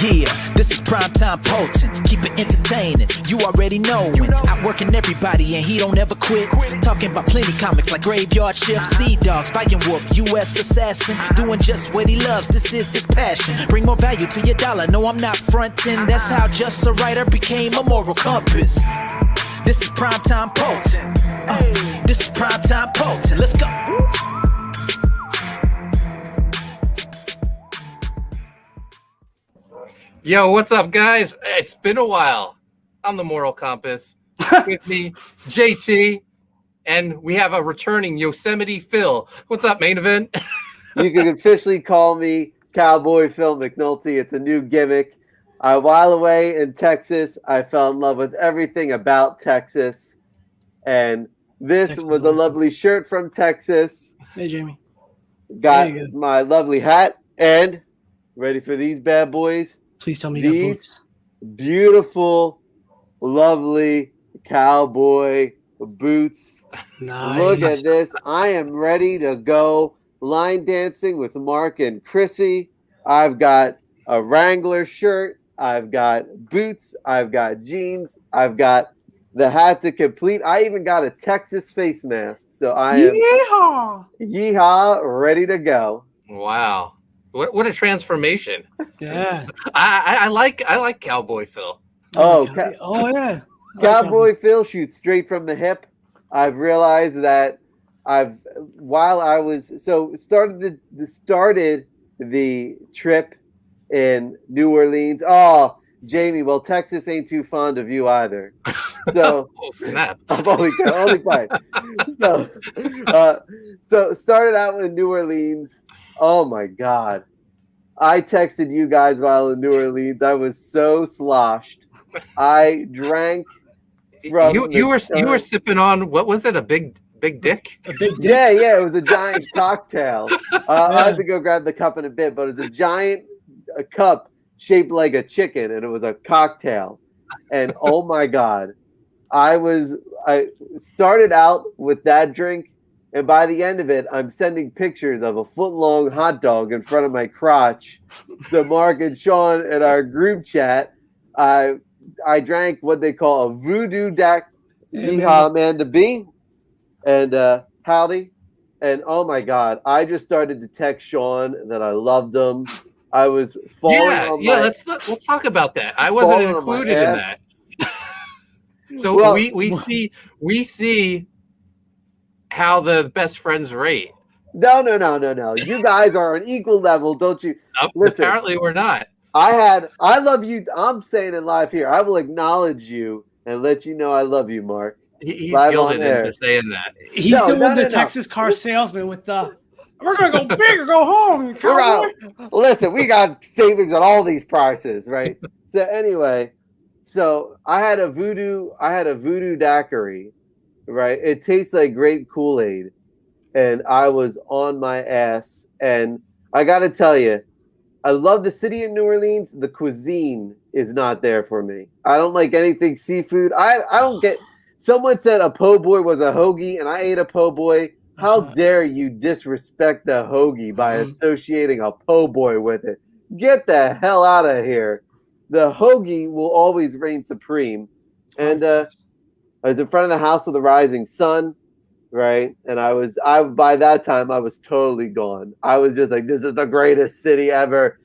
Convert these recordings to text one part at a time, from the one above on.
Yeah, this is primetime potent. Keep it entertaining. You already know when outworking everybody and he don't ever quit. Talking about plenty comics like Graveyard Shift, Sea Dogs, Fighting Wolf, U.S. Assassin, doing just what he loves. This is his passion. Bring more value to your dollar. No, I'm not fronting. That's how Just a Writer became a moral compass. This is primetime potent. This is primetime potent. Let's go. Yo, what's up, guys? It's been a while. I'm the Moral Compass. With me, JT, and we have a returning Yosemite Phil. What's up, main event? You can officially call me Cowboy Phil McNulty. It's a new gimmick. While away in Texas, I fell in love with everything about Texas. And this Texas was a lovely shirt from Texas. Hey, Jamie. Got my lovely hat. And ready for these bad boys? Please tell me you got These boots. beautiful, lovely cowboy boots. Nice. Look at this. I am ready to go line dancing with Mark and Chrissy. I've got a Wrangler shirt. I've got boots. I've got jeans. I've got the hat to complete. I even got a Texas face mask. So I am yeehaw, ready to go. Wow. What a transformation. Yeah. I like Cowboy Phil. Oh, Yeah. Cowboy Phil shoots straight from the hip. I've realized that started the trip in New Orleans. Oh, Jamie, well, Texas ain't too fond of you either. So Oh, snap. I'm only quiet. So started out in New Orleans. Oh my God. I texted you guys while in New Orleans. I was so sloshed. I drank from You were sipping on, what was it, a big dick? A big dick. Yeah, it was a giant cocktail. I had to go grab the cup in a bit, but it was a giant cup shaped like a chicken, and it was a cocktail. And oh my God, I started out with that drink, and by the end of it, I'm sending pictures of a foot-long hot dog in front of my crotch to Mark and Sean in our group chat. I drank what they call a voodoo dak. Yeehaw, Amanda B. And howdy. And oh my God, I just started to text Sean that I loved him. I was falling let's talk about that. I wasn't included in that. So well, we see how the best friends rate. No. You guys are on equal level, don't you? Listen, apparently we're not. I love you. I'm saying it live here. I will acknowledge you and let you know I love you, Mark. He's gilded into saying that. He's doing the Texas car salesman with the, we're going to go big or go home. Listen, we got savings on all these prices, right? So anyway, I had a voodoo daiquiri, right? It tastes like grape Kool-Aid, and I was on my ass. And I got to tell you, I love the city of New Orleans. The cuisine is not there for me. I don't like anything seafood. I don't get. Someone said a po' boy was a hoagie, and I ate a po' boy. How dare you disrespect the hoagie by associating a po' boy with it? Get the hell out of here. The hoagie will always reign supreme. And I was in front of the House of the Rising Sun, right? And by that time I was totally gone. I was just like, this is the greatest city ever.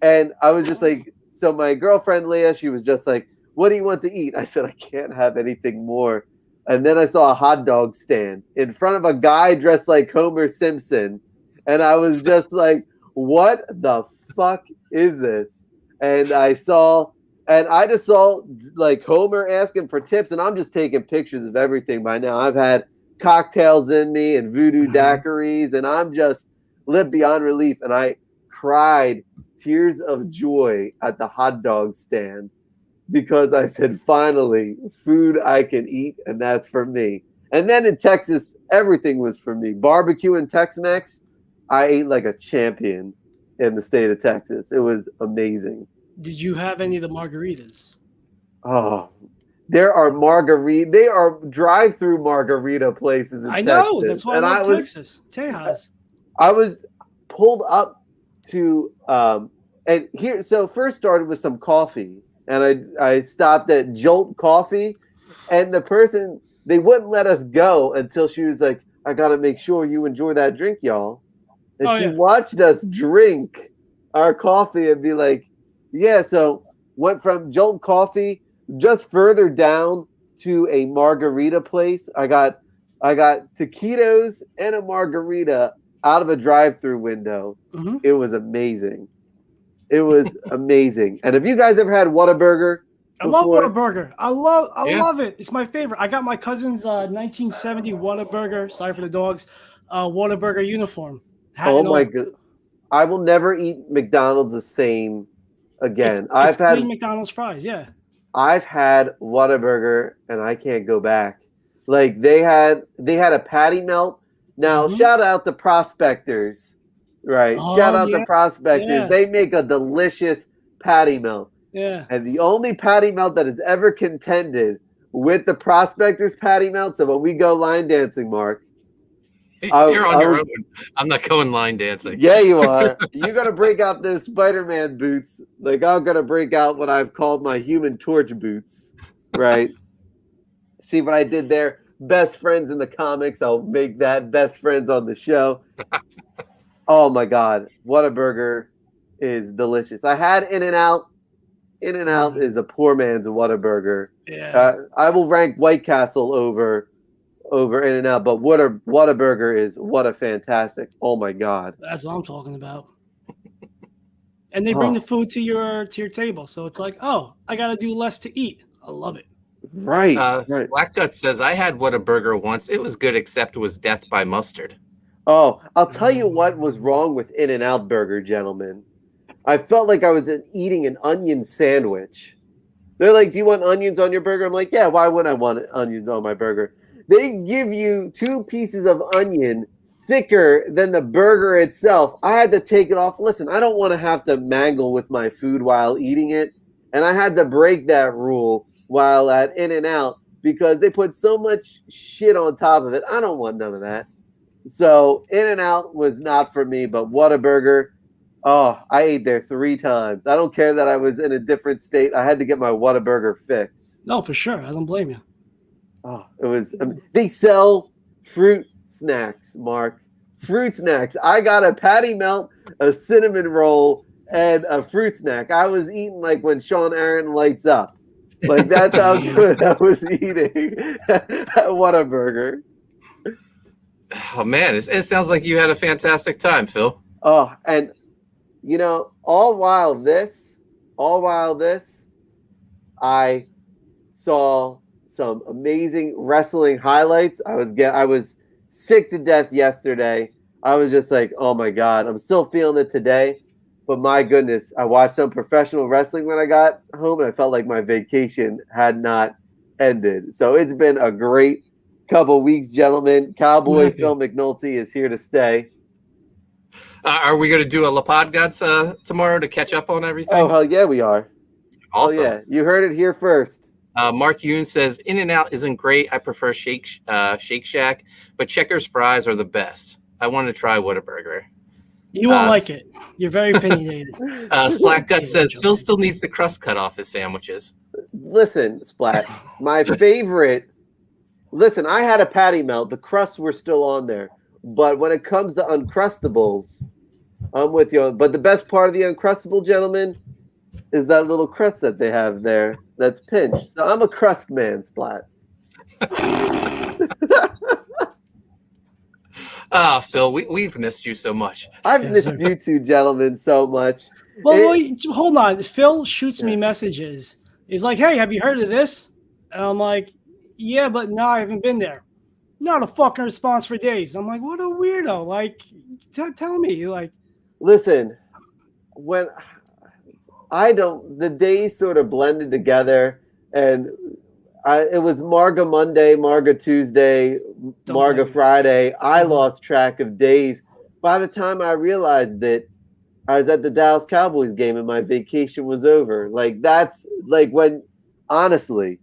And I was just like, so my girlfriend Leah, she was just like, what do you want to eat? I said, I can't have anything more. And then I saw a hot dog stand in front of a guy dressed like Homer Simpson. And I was just like, what the fuck is this? And I just saw like Homer asking for tips, and I'm just taking pictures of everything by now. I've had cocktails in me and voodoo daiquiris, and I'm just lit beyond relief. And I cried tears of joy at the hot dog stand because I said, finally, food I can eat, and that's for me. And then in Texas, everything was for me. Barbecue and Tex-Mex, I ate like a champion in the state of Texas. It was amazing. Did you have any of the margaritas? Oh, there are drive-through margarita places in Texas. I know, that's why I love Texas. Tejas. I was pulled up to And here, so first started with some coffee, and I stopped at Jolt Coffee, and the person, they wouldn't let us go until she was like, I gotta make sure you enjoy that drink, y'all. And she watched us drink our coffee and be like, yeah, so went from Jolt Coffee just further down to a margarita place. I got taquitos and a margarita out of a drive-through window. Mhm. It was amazing. It was amazing. And have you guys ever had Whataburger? I love before? Whataburger. I love it. It's my favorite. I got my cousin's 1970 Whataburger. Sorry for the dogs. Whataburger uniform. Oh my god! I will never eat McDonald's the same again. I've had McDonald's fries. Yeah. I've had Whataburger and I can't go back. Like they had a patty melt. Now shout out the Prospectors, right? Shout out the Prospectors. Yeah. They make a delicious patty melt. Yeah. And the only patty melt that has ever contended with the Prospectors patty melt. So when we go line dancing, Mark, you're on your own. I'm not going line dancing. Yeah, you are. You're gonna break out those Spider-Man boots. Like I'm gonna break out what I've called my Human Torch boots. Right. See what I did there? Best friends in the comics. I'll make that best friends on the show. Oh my god, Whataburger is delicious. I had In-N-Out. In-N-Out is a poor man's Whataburger. Yeah. I will rank White Castle over In-N-Out, but Whataburger is what a fantastic. Oh my god. That's what I'm talking about. And they bring the food to your table, so it's like, oh, I got to do less to eat. I love it. Right. Black Gut says, I had Whataburger once. It was good, except it was death by mustard. Oh, I'll tell you what was wrong with In-N-Out Burger, gentlemen. I felt like I was eating an onion sandwich. They're like, do you want onions on your burger? I'm like, yeah, why wouldn't I want onions on my burger? They give you 2 pieces of onion thicker than the burger itself. I had to take it off. Listen, I don't want to have to mangle with my food while eating it. And I had to break that rule while at In-N-Out because they put so much shit on top of it. I don't want none of that. So In-N-Out was not for me, but Whataburger, oh, I ate there 3 times. I don't care that I was in a different state. I had to get my Whataburger fix. No, for sure. I don't blame you. Oh, it was. They sell fruit snacks, Mark. Fruit snacks. I got a patty melt, a cinnamon roll, and a fruit snack. I was eating like when Sean Aaron lights up. Like that's how good I was eating. Whataburger. Oh man, it sounds like you had a fantastic time, Phil. Oh, and you know, all while this, I saw some amazing wrestling highlights. I was sick to death yesterday. I was just like, oh my god, I'm still feeling it today. But my goodness, I watched some professional wrestling when I got home, and I felt like my vacation had not ended. So it's been a great couple weeks, gentlemen. Cowboy Phil McNulty is here to stay. Are we going to do a La Pod Gods tomorrow to catch up on everything? Oh, hell yeah, we are. Awesome. Oh, yeah. You heard it here first. Mark Yoon says, In-N-Out isn't great. I prefer Shake Shack, but Checkers fries are the best. I want to try Whataburger. You won't like it. You're very opinionated. Splat Gut says, Phil still needs the crust cut off his sandwiches. Listen, Splat, my favorite. Listen, I had a patty melt. The crusts were still on there. But when it comes to Uncrustables, I'm with you. But the best part of the Uncrustable, gentlemen, is that little crust that they have there that's pinched. So I'm a crust man, Splat. Phil, we've missed you so much. I've missed you two gentlemen so much. Well, wait, hold on. Phil shoots me messages. He's like, hey, have you heard of this? And I'm like, yeah, but no, I haven't been there. Not a fucking response for days. I'm like, what a weirdo. Like, tell me. Like, listen, when the days sort of blended together, and it was Marga Monday, Marga Tuesday, Marga Friday. I lost track of days. By the time I realized that I was at the Dallas Cowboys game and my vacation was over. Like, that's like when, honestly,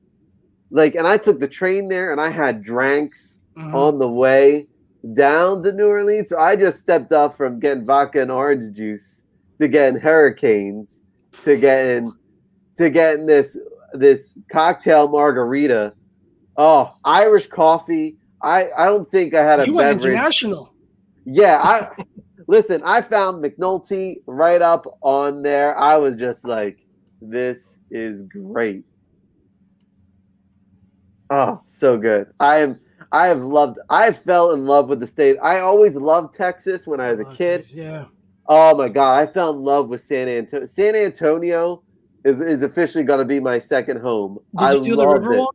like, and I took the train there and I had drinks on the way down to New Orleans. So I just stepped up from getting vodka and orange juice to getting hurricanes, to getting this cocktail margarita. Oh, Irish coffee. I don't think I had a You went beverage. international. Yeah, listen, I found McNulty right up on there. I was just like, this is great. Oh, so good. I fell in love with the state. I always loved Texas when I was a kid. Geez, yeah. Oh my God, I fell in love with San Antonio. San Antonio is officially going to be my second home. Did you do the Riverwalk?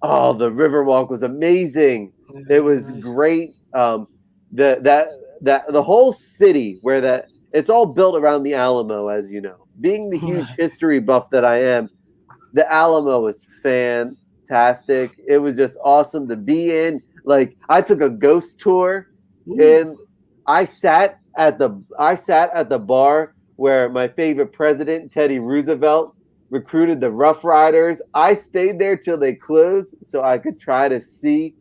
Oh, the Riverwalk was amazing. Yeah, It was nice. great. The whole city it's all built around the Alamo, as you know. Being the huge history buff that I am, the Alamo is fantastic. It was just awesome to be in. Like, I took a ghost tour, and I sat at the bar where my favorite president, Teddy Roosevelt, recruited the Rough Riders. I stayed there till they closed so I could try to see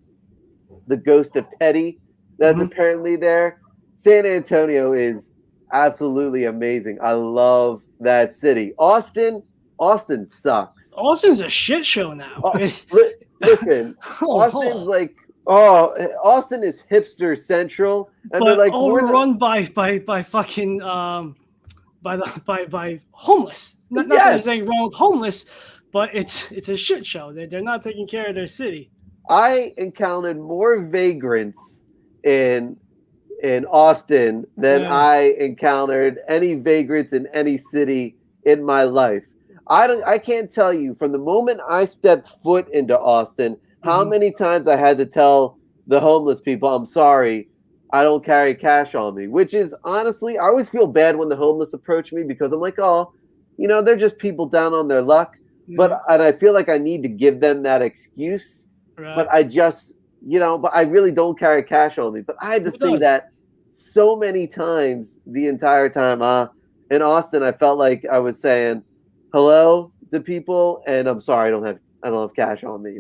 the ghost of Teddy that's apparently there. San Antonio is absolutely amazing. I love that city. Austin sucks. Austin's a shit show now. Listen, Austin's like, Austin is hipster central, and but they're like overrun by fucking by homeless. Not that there's anything wrong with homeless, but it's a shit show. They're not taking care of their city. I encountered more vagrants in Austin than I encountered any vagrants in any city in my life. I can't tell you from the moment I stepped foot into Austin how many times I had to tell the homeless people, I'm sorry, I don't carry cash on me, which is honestly, I always feel bad when the homeless approach me because I'm like, oh, they're just people down on their luck. And I feel like I need to give them that excuse. Right. But I just, but I really don't carry cash on me. But I had to say that so many times the entire time. In Austin, I felt like I was saying hello to people, and I'm sorry, I don't have cash on me.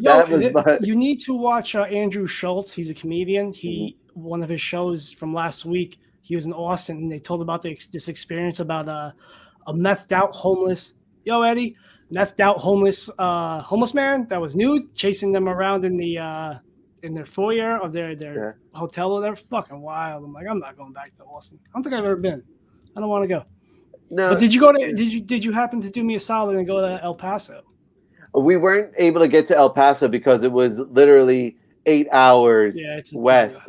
You need to watch Andrew Schultz. He's a comedian. One of his shows from last week, he was in Austin, and they told about this experience about a methed out homeless. Yo, Eddie. Methed out homeless man that was nude, chasing them around in their foyer of their hotel. They're fucking wild. I'm like, I'm not going back to Austin. I don't think I've ever been. I don't want to go. No. But did you happen to do me a solid and go to El Paso? We weren't able to get to El Paso because it was literally 8 hours west.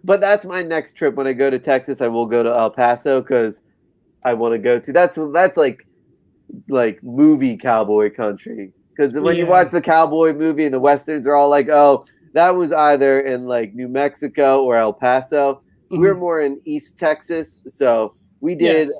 But that's my next trip. When I go to Texas, I will go to El Paso because I want to go to. That's like movie cowboy country, because when you watch the cowboy movie and the westerns are all like, oh, that was either in like New Mexico or El Paso. We're more in East Texas, so we did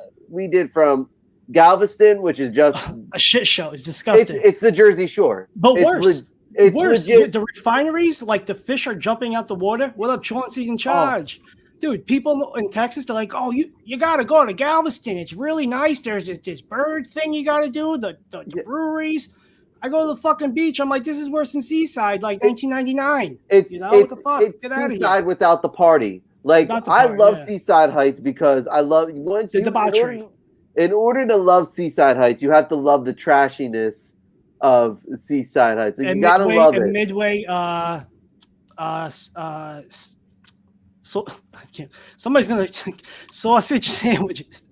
from Galveston, which is just a shit show. It's disgusting. It's the Jersey Shore, but worse. It's worse. Legit. The refineries, like the fish are jumping out the water. What up, Chauncey's in charge? Dude, people in Texas, they're like, oh, you got to go to Galveston. It's really nice. There's this bird thing you got to do, the breweries. I go to the fucking beach. I'm like, this is worse than Seaside, like 1999. What the fuck? It's Seaside without the party. Like, I love Seaside Heights because I love the debauchery. In order to love Seaside Heights, you have to love the trashiness of Seaside Heights. Like, you got to love it. Midway, so somebody's gonna sausage sandwiches.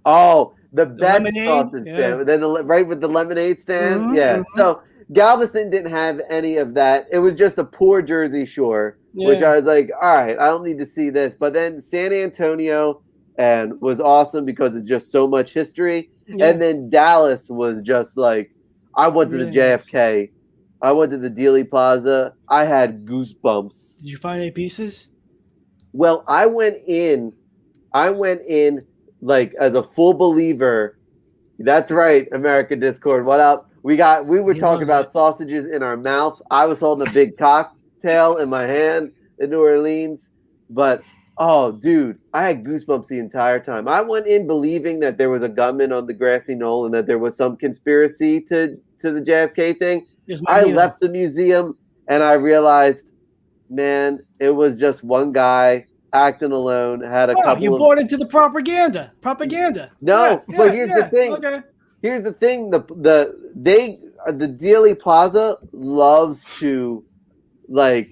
Oh, the best sausage sandwich. Then right with the lemonade stand. So Galveston didn't have any of that. It was just a poor Jersey Shore, which I was like, all right, I don't need to see this. But then San Antonio was awesome because it's just so much history. And then Dallas was just like, I went to the JFK. I went to the Dealey Plaza. I had goosebumps. Did you find any pieces? Well, I went in like as a full believer. That's right, America Discord. What up? We were talking about sausages in our mouth. I was holding a big cocktail in my hand in New Orleans. But oh, dude, I had goosebumps the entire time. I went in believing that there was a gunman on the grassy knoll and that there was some conspiracy to the JFK thing. I left the museum and I realized, man, it was just one guy acting alone. Had a Oh, couple you of bought into the propaganda. Propaganda. no, Yeah, but yeah, here's yeah. the thing. Okay. Here's the thing. The Dealey Plaza loves to buy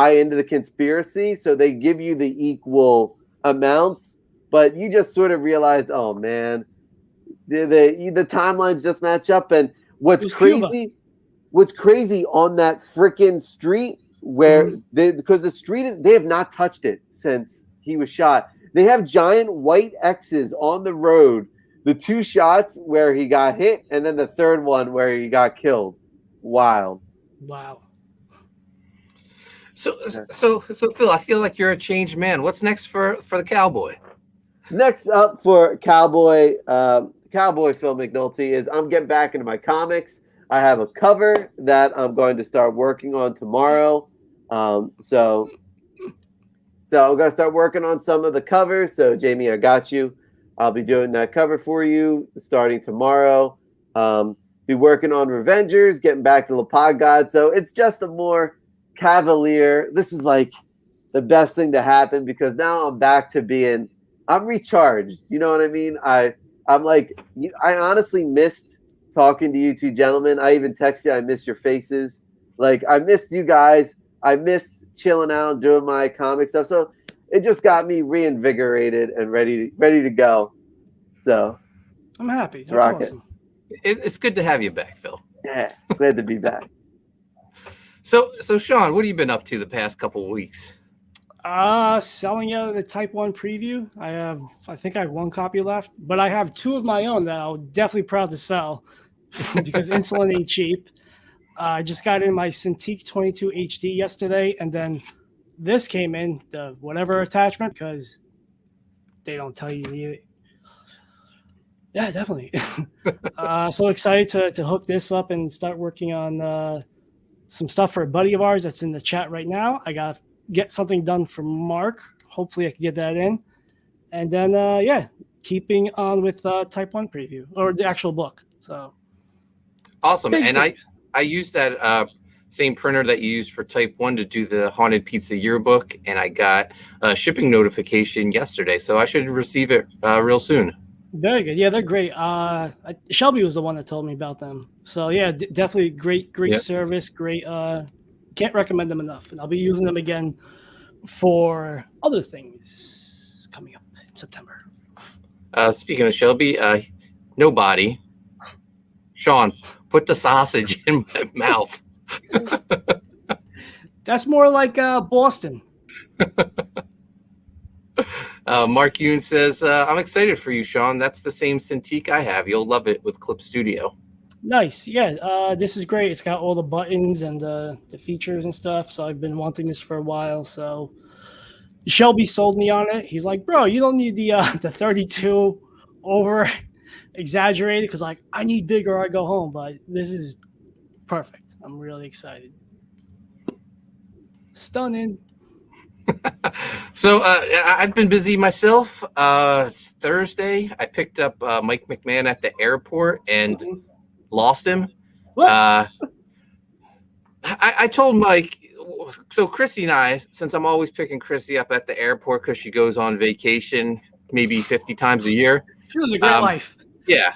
into the conspiracy, so they give you the equal amounts, but you just sort of realize, oh man, the timelines just match up. And what's It was crazy, Cuba. what's crazy on that freaking street where because the street they have not touched it since he was shot. They have giant white X's on the road. The 2 shots where he got hit, and then the third one where he got killed. Wild. Wow. So Phil, I feel like you're a changed man. What's next for the Cowboy? Next up for Cowboy Phil McNulty is I'm getting back into my comics. I have a cover that I'm going to start working on tomorrow. So I'm going to start working on some of the covers. So Jamie, I got you. I'll be doing that cover for you starting tomorrow. Be working on Revengers, getting back to La Pod God. So it's just a more cavalier. This is like the best thing to happen because now I'm back to I'm recharged. You know what I mean? I'm like, I honestly missed talking to you two gentlemen. I even text you, I miss your faces. Like I missed you guys. I missed chilling out and doing my comic stuff. So it just got me reinvigorated and ready to go. So I'm happy. That's rock awesome. It's good to have you back, Phil. yeah, glad to be back. So Sean, what have you been up to the past couple of weeks? Selling out the Type 1 preview. I think I have 1 copy left, but I have 2 of my own that I'll definitely proud to sell because insulin ain't cheap. I just got in my Cintiq 22 HD yesterday, and then this came in, the whatever attachment, because they don't tell you need it. Yeah, definitely. So excited to hook this up and start working on some stuff for a buddy of ours that's in the chat right now. I got to get something done for Mark. Hopefully I can get that in. And then, keeping on with Type 1 preview, or the actual book. So Awesome. big And things. I used that same printer that you used for Type 1 to do the Haunted Pizza yearbook, and I got a shipping notification yesterday, so I should receive it real soon. Very good. Yeah, they're great. Shelby was the one that told me about them. So yeah, definitely great Yep. service. Great. Can't recommend them enough. And I'll be using them again for other things coming up in September. Speaking of Shelby, nobody. Sean, put the sausage in my mouth. That's more like Boston. Mark Yoon says, I'm excited for you, Sean. That's the same Cintiq I have. You'll love it with Clip Studio. Nice. Yeah, this is great. It's got all the buttons and the features and stuff. So I've been wanting this for a while. So Shelby sold me on it. He's like, bro, you don't need the 32 over exaggerated because like I need bigger or I go home. But this is perfect. I'm really excited. Stunning. So I've been busy myself. It's Thursday. I picked up Mike McMahon at the airport and lost him. What? I told Mike, so Chrissy and I, since I'm always picking Chrissy up at the airport because she goes on vacation maybe 50 times a year. She lives a great life. Yeah.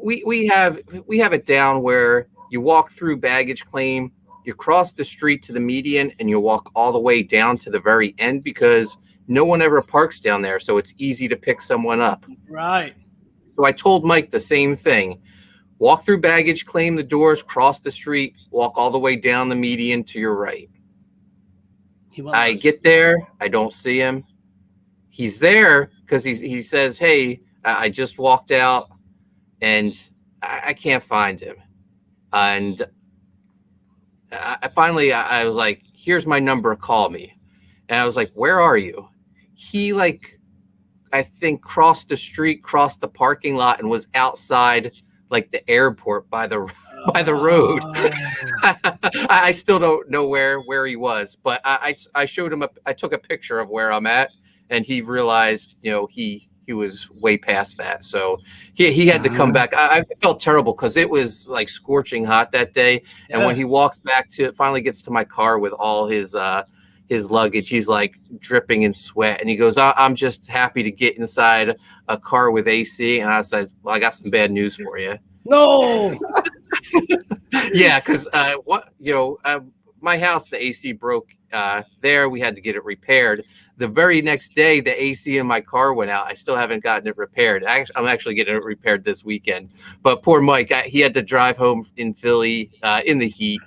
We have it down where you walk through baggage claim, you cross the street to the median, and you walk all the way down to the very end because no one ever parks down there. So it's easy to pick someone up. Right. So I told Mike the same thing. Walk through baggage claim, the doors, cross the street, walk all the way down the median to your right. I get there. I don't see him. He's there because he says, hey, I just walked out and I can't find him. And I finally was like, here's my number, call me. And I was like, where are you? He I think crossed the street, crossed the parking lot, and was outside like the airport by the road. I still don't know where he was, but I showed him I took a picture of where I'm at, and he realized, he was way past that. So he had to come back. I felt terrible because it was like scorching hot that day. And when he walks back finally gets to my car with all his his luggage. He's like dripping in sweat, and he goes, I'm just happy to get inside a car with AC. And I said, well, I got some bad news for you. No. Yeah, because my house, the AC broke there. We had to get it repaired. The very next day, the AC in my car went out. I still haven't gotten it repaired. I'm actually getting it repaired this weekend. But poor Mike, he had to drive home in Philly in the heat.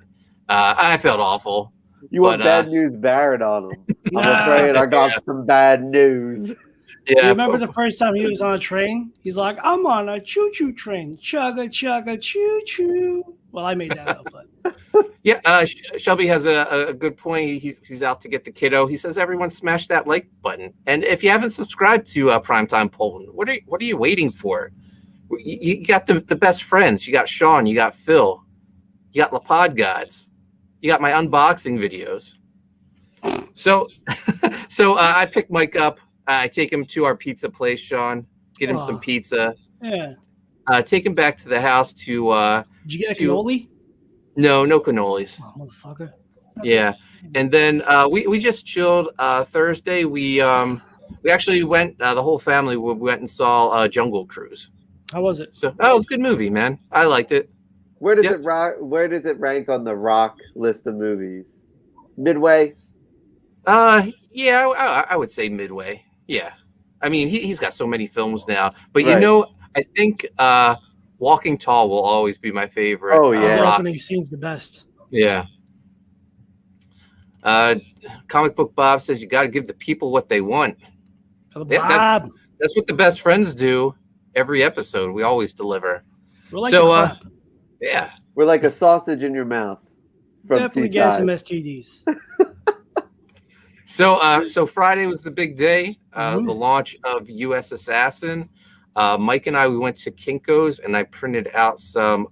I felt awful. You want bad news, Barrett on him. I'm afraid I got some bad news. Yeah. You remember the first time he was on a train? He's like, I'm on a choo-choo train. Chugga, chugga, choo-choo. Well, I made that up, but. Yeah, Shelby has a good point. He's out to get the kiddo. He says, everyone smash that like button. And if you haven't subscribed to Primetime Poland, what are you waiting for? You got the best friends. You got Sean. You got Phil. You got LaPod Gods. You got my unboxing videos. So I pick Mike up. I take him to our pizza place, Sean. Get him some pizza. Yeah. Take him back to the house to. Did you get a cannoli? No cannolis. Oh, motherfucker. Yeah, and then we just chilled. Thursday we actually went. The whole family we went and saw Jungle Cruise. How was it? So it was a good movie, man. I liked it. Where does it rank on the Rock list of movies? Midway. Yeah, I would say midway. Yeah, I mean he's got so many films now, but right. I think Walking Tall will always be my favorite. Oh yeah, the opening scene's the best. Yeah. Comic Book Bob says you got to give the people what they want. Bob. That's what the best friends do every episode. We always deliver. We're like yeah, we're like a sausage in your mouth. Definitely get some STDs. So Friday was the big day, the launch of U.S. Assassin. Mike and we went to Kinko's, and I printed out some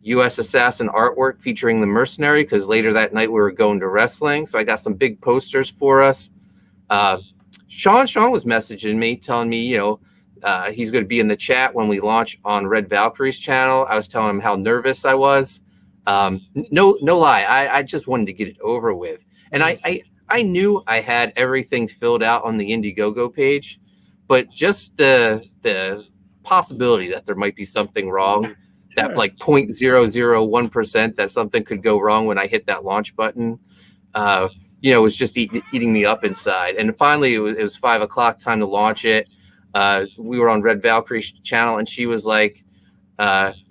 U.S. Assassin artwork featuring the Mercenary, because later that night we were going to wrestling. So I got some big posters for us. Sean was messaging me, telling me, he's going to be in the chat when we launch on Red Valkyrie's channel. I was telling him how nervous I was. No lie. I just wanted to get it over with. And I knew I had everything filled out on the Indiegogo page, but just the possibility that there might be something wrong, that like 0.001% that something could go wrong when I hit that launch button, was just eating me up inside. And finally, it was 5 o'clock, time to launch it. We were on Red Valkyrie's channel, and she was like,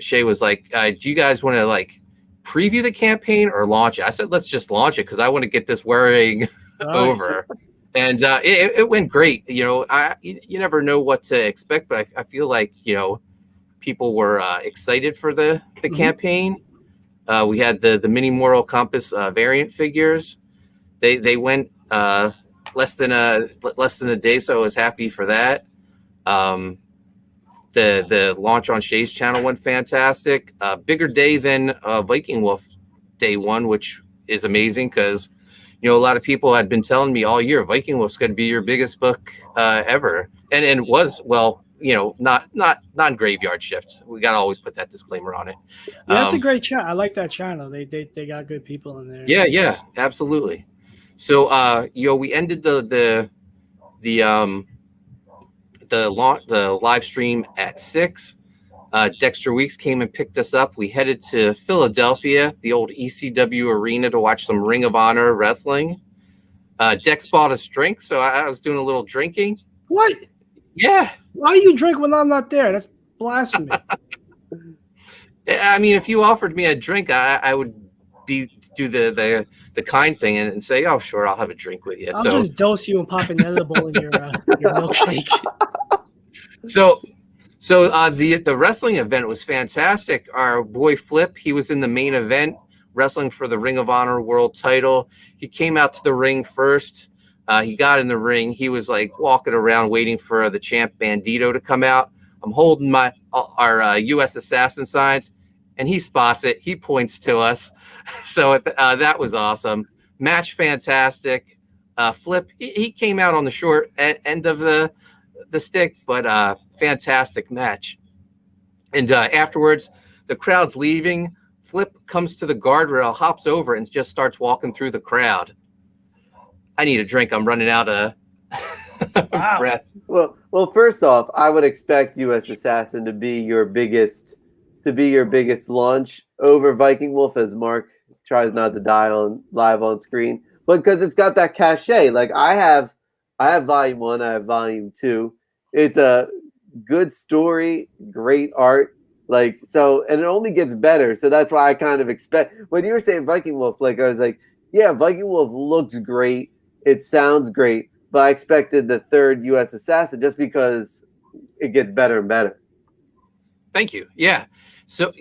Shay was like, do you guys want to like preview the campaign or launch it? I said, let's just launch it, because I want to get this wearing over. And it went great. You never know what to expect, but I feel like, people were excited for the campaign. We had the mini Moral Compass variant figures. They went less than a day, so I was happy for that. The launch on Shay's channel went fantastic. Bigger day than Viking Wolf day one, which is amazing, because a lot of people had been telling me all year Viking Wolf's going to be your biggest book ever, and it was, well, not Graveyard Shift. We got to always put that disclaimer on it. Yeah, that's a great chat. I like that channel. They got good people in there. Yeah, absolutely. So we ended the live stream at 6. Dexter Weeks came and picked us up. We headed to Philadelphia, the old ECW arena, to watch some Ring of Honor wrestling. Dex bought us drinks, so I was doing a little drinking. What? Yeah. Why you drink when I'm not there? That's blasphemy. I mean, if you offered me a drink, I would do the kind thing and say, oh, sure, I'll have a drink with you. I'll just dose you and pop an edible in your milkshake. So the wrestling event was fantastic. Our boy Flip, he was in the main event, wrestling for the Ring of Honor World Title. He came out to the ring first. He got in the ring. He was like walking around waiting for the champ Bandito to come out. I'm holding our U.S. Assassin signs, and he spots it. He points to us. So that was awesome. Match fantastic. Flip, he came out on the short end of the stick, but fantastic match. And afterwards, the crowd's leaving. Flip comes to the guardrail, hops over, and just starts walking through the crowd. I need a drink. I'm running out of breath. Well, first off, I would expect U.S. Assassin to be your biggest launch over Viking Wolf, as Mark tries not to die on live on screen, but because it's got that cachet. Like I have volume 1, I have volume 2. It's a good story, great art. Like so, and it only gets better. So that's why I kind of expect when you were saying Viking Wolf, like I was like, yeah, Viking Wolf looks great. It sounds great, but I expected the third U.S. Assassin just because it gets better and better. Thank you. Yeah. So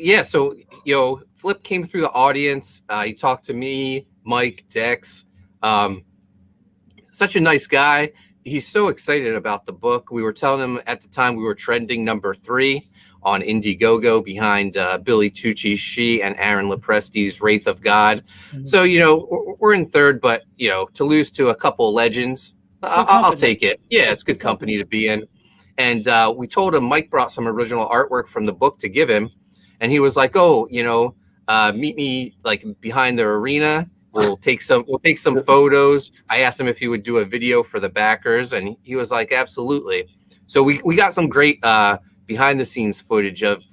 Flip came through the audience. He talked to me, Mike, Dex. Such a nice guy. He's so excited about the book. We were telling him at the time we were trending number 3 on Indiegogo behind Billy Tucci's She and Aaron Lepresti's Wraith of God. Mm-hmm. So, we're in third, but, to lose to a couple of legends, I'll take it. Yeah, it's good company to be in. And we told him Mike brought some original artwork from the book to give him. And he was like, oh, meet me like behind the arena. We'll take some photos. I asked him if he would do a video for the backers, and he was like, absolutely. So we got some great behind the scenes footage of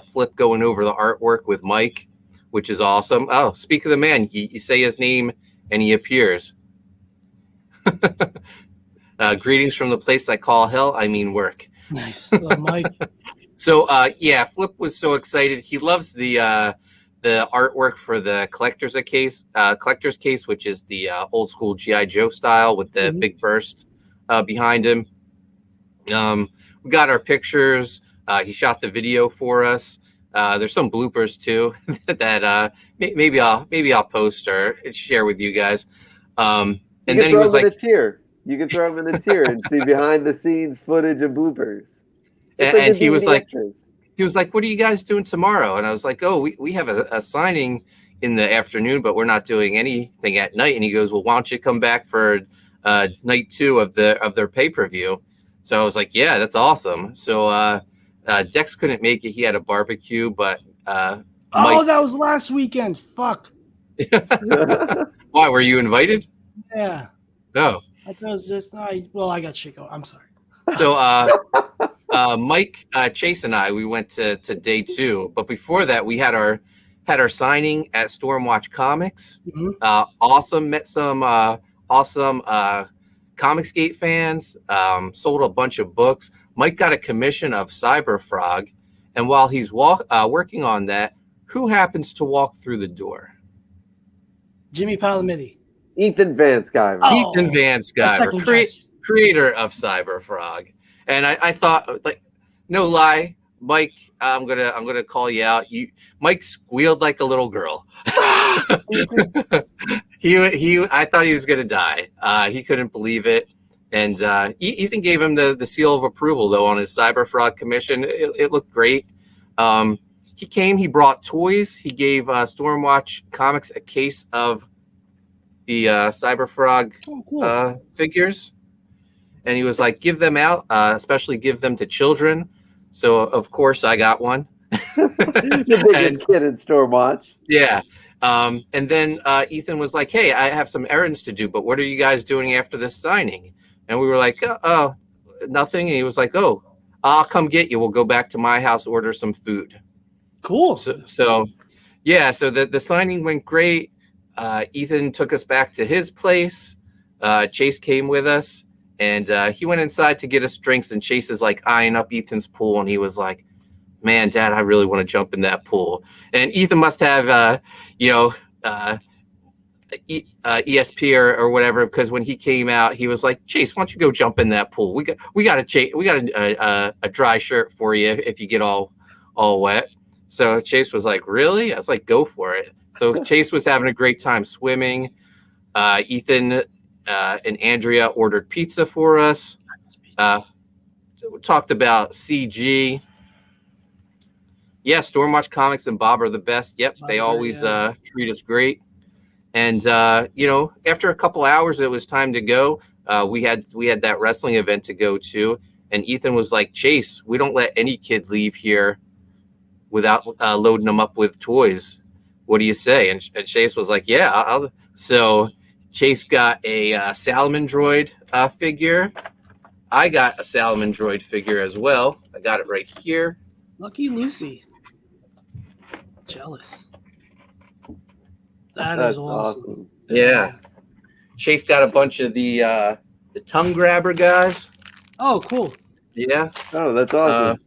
Flip going over the artwork with Mike, which is awesome. Oh, speak of the man, you say his name and he appears. Greetings from the place I call hell. I mean work. Nice. Hello, Mike. So Flip was so excited. He loves the artwork for the collector's case, which is the old school G.I. Joe style with the big burst behind him. We got our pictures. He shot the video for us. There's some bloopers too that maybe I'll post or share with you guys. And then he was like, you can throw him in a tier and see behind the scenes footage of bloopers. And he was like, what are you guys doing tomorrow? And I was like, oh, we have a signing in the afternoon, but we're not doing anything at night. And he goes, well, why don't you come back for night 2 of their pay-per-view? So I was like, yeah, that's awesome. So Dex couldn't make it. He had a barbecue, but that was last weekend. Fuck. Why, were you invited? Yeah. No. I thought it was just I got shit going. I'm sorry. So Mike, Chase, and I, we went to day 2, but before that, we had our signing at Stormwatch Comics. Mm-hmm. Awesome. Met some awesome Comicsgate fans. Sold a bunch of books. Mike got a commission of Cyberfrog, and while he's working on that, who happens to walk through the door? Jimmy Palomiti. Ethan Van Sciver. Oh, Ethan Van Sciver, creator of Cyberfrog. And I thought, like, no lie, Mike, I'm gonna call you out. Mike squealed like a little girl. I thought he was gonna die. He couldn't believe it. And Ethan gave him the seal of approval though on his Cyberfrog commission. It looked great. He came. He brought toys. He gave Stormwatch Comics a case of the Cyberfrog figures. And he was like, give them out, especially give them to children. So, of course, I got one. The biggest kid in Stormwatch. Yeah. And then Ethan was like, hey, I have some errands to do, but what are you guys doing after this signing? And we were like, nothing. And he was like, oh, I'll come get you. We'll go back to my house, order some food. Cool. So the signing went great. Ethan took us back to his place. Chase came with us. And he went inside to get us drinks, and Chase is like eyeing up Ethan's pool, and he was like, man, Dad, I really want to jump in that pool. And Ethan must have, ESP or whatever, because when he came out, he was like, Chase, why don't you go jump in that pool? We got a dry shirt for you if you get all wet. So Chase was like, really? I was like, go for it. So Chase was having a great time swimming. Ethan and Andrea ordered pizza for us. We talked about CG. Yeah, Stormwatch Comics and Bob are the best. Yep, they always treat us great. And after a couple hours, it was time to go. We had that wrestling event to go to, and Ethan was like, Chase, we don't let any kid leave here without loading them up with toys. What do you say? And Chase was like, yeah. So Chase got a Salamandroid figure. I got a Salamandroid figure as well. I got it right here. Lucky Lucy. Jealous. That's awesome. Yeah. Chase got a bunch of the tongue grabber guys. Oh, cool. Yeah. Oh, that's awesome.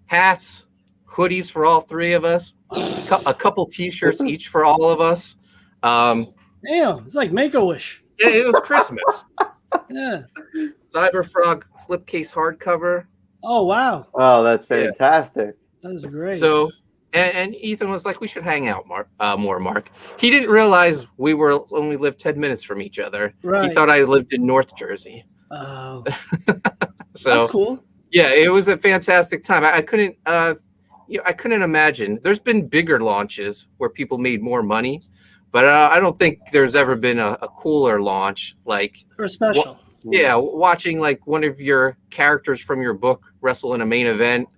Hats, hoodies for all three of us. A couple T-shirts each for all of us. Damn, it's like Make-A-Wish. Yeah, it was Christmas. Yeah. Cyberfrog slipcase hardcover. Oh, wow. Oh, that's fantastic. That is great. So, and Ethan was like, "We should hang out more, Mark." He didn't realize we only lived 10 minutes from each other. Right. He thought I lived in North Jersey. Oh, So that's cool. yeah, it was a fantastic time. I couldn't, I couldn't imagine. There's been bigger launches where people made more money, but I don't think there's ever been a cooler launch like Or special. watching like one of your characters from your book wrestle in a main event,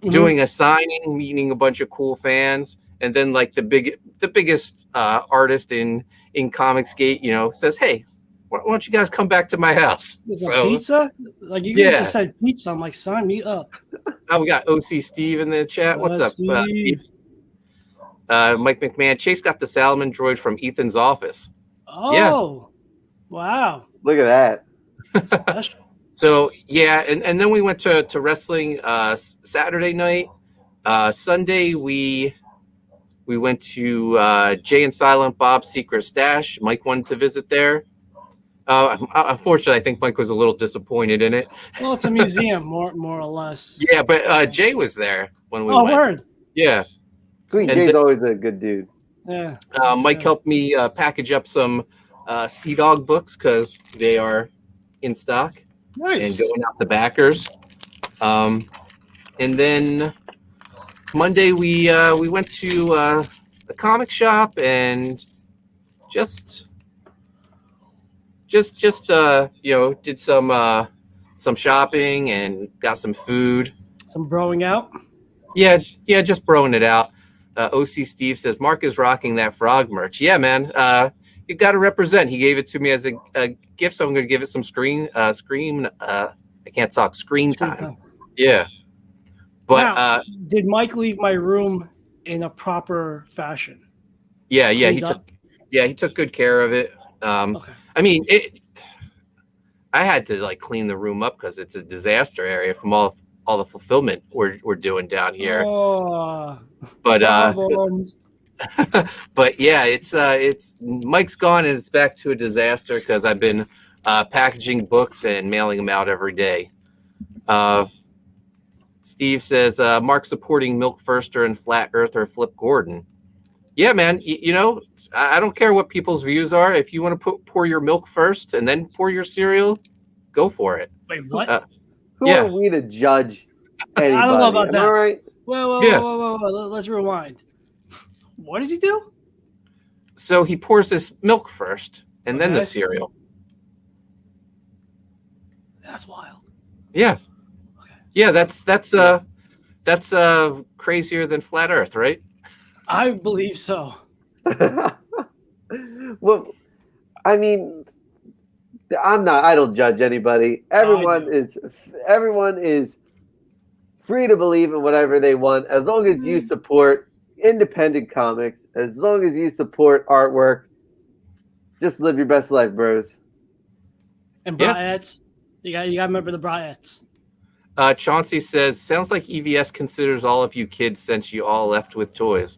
doing a signing, meeting a bunch of cool fans, and then like the biggest artist in Comicsgate, says, "Hey, why don't you guys come back to my house?" Is it pizza? Like you just said pizza. I'm like, sign me up. Oh, we got OC Steve in the chat. What's up, Steve? Mike McMahon. Chase got the Salamandroid from Ethan's office. Oh, wow. Look at that. That's special. So yeah, and then we went to wrestling Saturday night. Sunday we went to Jay and Silent Bob's Secret Stash. Mike wanted to visit there. Unfortunately, I think Mike was a little disappointed in it. Well, it's a museum, more or less. Yeah, but Jay was there when we went. Word. Yeah. Sweet Jay's always a good dude. Yeah. Mike helped me package up some Sea Dog books because they are in stock. Nice. And going out to backers. And then Monday we went to the comic shop and just did some shopping and got some food. Some broing out. Yeah, just broing it out. OC Steve says Mark is rocking that frog merch. Yeah, man. You got to represent. He gave it to me as a gift, so I'm going to give it some screen time. Yeah. But now, did Mike leave my room in a proper fashion? Yeah, he took good care of it. Okay. I mean, I had to like clean the room up because it's a disaster area from all the fulfillment we're doing down here. Oh, but but yeah, it's Mike's gone and it's back to a disaster because I've been packaging books and mailing them out every day. Steve says Mark supporting Milk Firster and Flat Earther Flip Gordon. Yeah, man. I don't care what people's views are. If you want to pour your milk first and then pour your cereal, go for it. Wait, what? Who are we to judge anybody? I don't know about that. All right. Whoa. Let's rewind. What does he do? So he pours his milk first and then the cereal. That's wild. Yeah. Okay. Yeah, that's crazier than Flat Earth, right? I believe so. Well, I mean, I don't judge anybody. Everyone is free to believe in whatever they want as long as you support independent comics, as long as you support artwork. Just live your best life, bros. And Briettes. You got to remember the Briettes. Chauncey says, sounds like EVS considers all of you kids since you all left with toys.